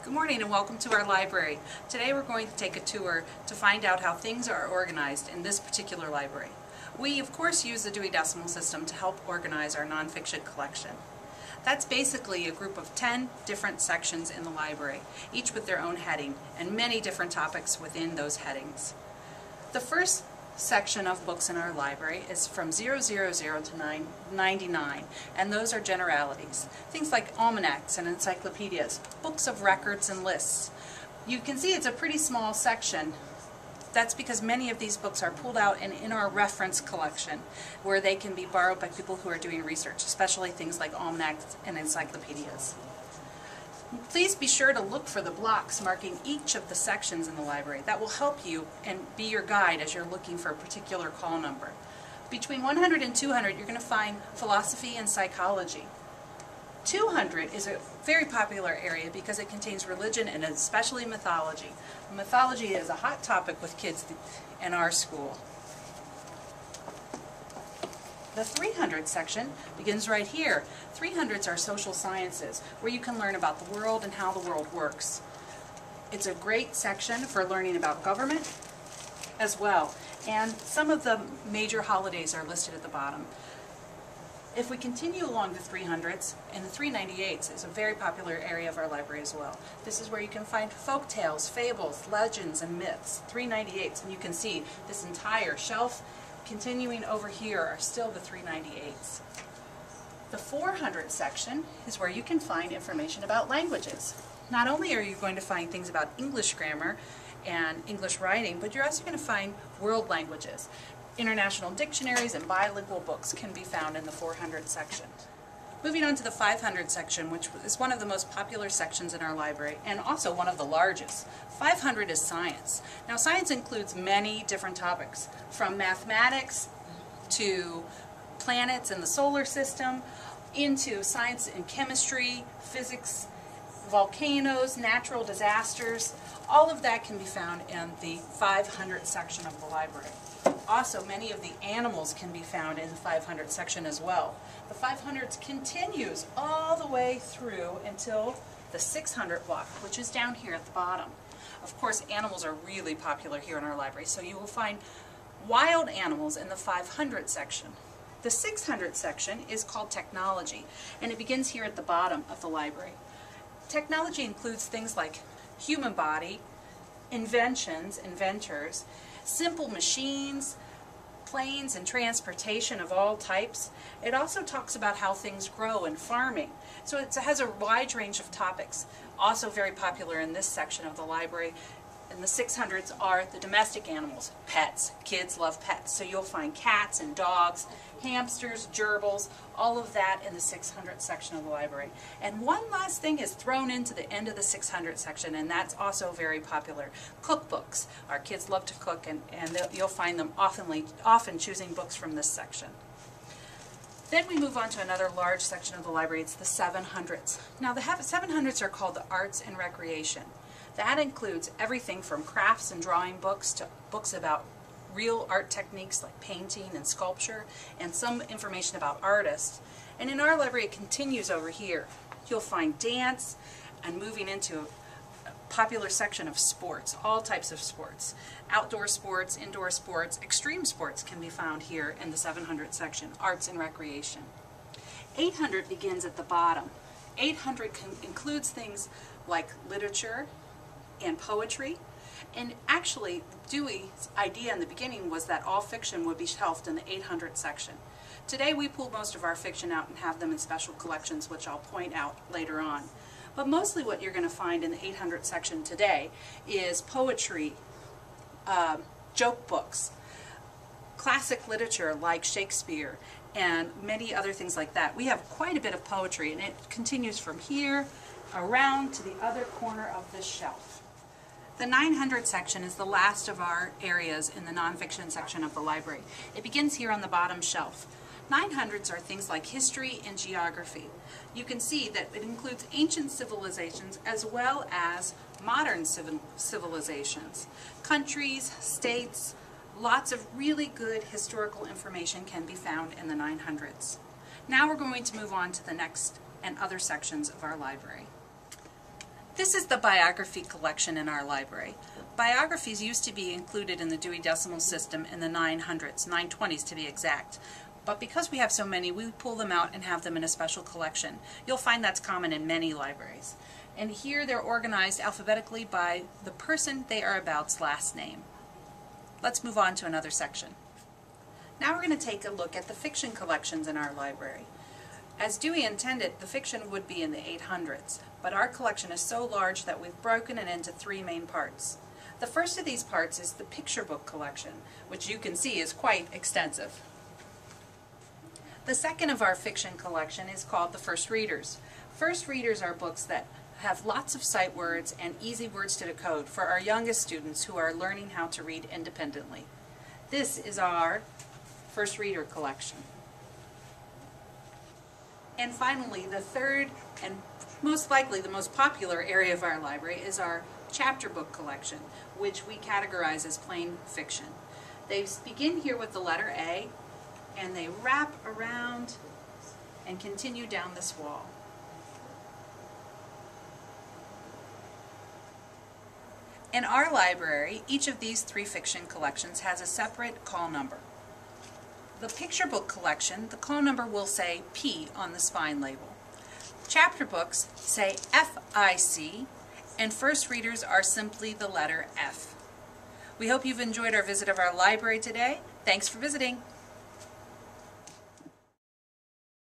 Good morning and welcome to our library. Today we're going to take a tour to find out how things are organized in this particular library. We of course use the Dewey Decimal System to help organize our nonfiction collection. That's basically a group of 10 different sections in the library, each with their own heading and many different topics within those headings. The first section of books in our library is from 000 to 999, and those are generalities. Things like almanacs and encyclopedias, books of records and lists. You can see it's a pretty small section. That's because many of these books are pulled out and in our reference collection, where they can be borrowed by people who are doing research, especially things like almanacs and encyclopedias. Please be sure to look for the blocks marking each of the sections in the library. That will help you and be your guide as you're looking for a particular call number. Between 100 and 200, you're going to find philosophy and psychology. 200 is a very popular area because it contains religion and especially mythology. Mythology is a hot topic with kids in our school. The 300 section begins right here. 300s are social sciences, where you can learn about the world and how the world works. It's a great section for learning about government as well. And some of the major holidays are listed at the bottom. If we continue along the 300s, and the 398s is a very popular area of our library as well. This is where you can find folk tales, fables, legends, and myths. 398s, and you can see this entire shelf. Continuing over here are still the 398s. The 400 section is where you can find information about languages. Not only are you going to find things about English grammar and English writing, but you're also going to find world languages. International dictionaries and bilingual books can be found in the 400 section. Moving on to the 500 section, which is one of the most popular sections in our library and also one of the largest. 500 is science. Now science includes many different topics, from mathematics to planets in the solar system, into science and chemistry, physics, volcanoes, natural disasters. All of that can be found in the 500 section of the library. Also, many of the animals can be found in the 500 section as well. The 500s continues all the way through until the 600 block, which is down here at the bottom. Of course, animals are really popular here in our library, so you will find wild animals in the 500 section. The 600 section is called technology, and it begins here at the bottom of the library. Technology includes things like human body, inventions, inventors, simple machines, planes and transportation of all types. It also talks about how things grow in farming. So it has a wide range of topics. Also very popular in this section of the library. And the 600s are the domestic animals, pets. Kids love pets. So you'll find cats and dogs, hamsters, gerbils, all of that in the 600 section of the library. And one last thing is thrown into the end of the 600 section, and that's also very popular. Cookbooks. Our kids love to cook, and you'll find them often choosing books from this section. Then we move on to another large section of the library. It's the 700s. Now the 700s are called the arts and recreation. That includes everything from crafts and drawing books to books about real art techniques like painting and sculpture, and some information about artists. And in our library it continues over here. You'll find dance, and moving into a popular section of sports, all types of sports. Outdoor sports, indoor sports, extreme sports can be found here in the 700 section, arts and recreation. 800 begins at the bottom. 800 includes things like literature and poetry. And actually, Dewey's idea in the beginning was that all fiction would be shelved in the 800 section. Today we pull most of our fiction out and have them in special collections, which I'll point out later on. But mostly what you're going to find in the 800 section today is poetry, joke books, classic literature like Shakespeare, and many other things like that. We have quite a bit of poetry, and it continues from here around to the other corner of this shelf. The 900 section is the last of our areas in the nonfiction section of the library. It begins here on the bottom shelf. 900s are things like history and geography. You can see that it includes ancient civilizations as well as modern civilizations. Countries, states, lots of really good historical information can be found in the 900s. Now we're going to move on to the next and other sections of our library. This is the biography collection in our library. Biographies used to be included in the Dewey Decimal System in the 900s, 920s to be exact. But because we have so many, we pull them out and have them in a special collection. You'll find that's common in many libraries. And here they're organized alphabetically by the person they are about's last name. Let's move on to another section. Now we're going to take a look at the fiction collections in our library. As Dewey intended, the fiction would be in the 800s, but our collection is so large that we've broken it into three main parts. The first of these parts is the picture book collection, which you can see is quite extensive. The second of our fiction collection is called the First Readers. First Readers are books that have lots of sight words and easy words to decode for our youngest students who are learning how to read independently. This is our First Reader collection. And finally, the third and most likely the most popular area of our library is our chapter book collection, which we categorize as plain fiction. They begin here with the letter A, and they wrap around and continue down this wall. In our library, each of these three fiction collections has a separate call number. The picture book collection, the call number will say P on the spine label. Chapter books say FIC, and First Readers are simply the letter F. We hope you've enjoyed our visit of our library today. Thanks for visiting.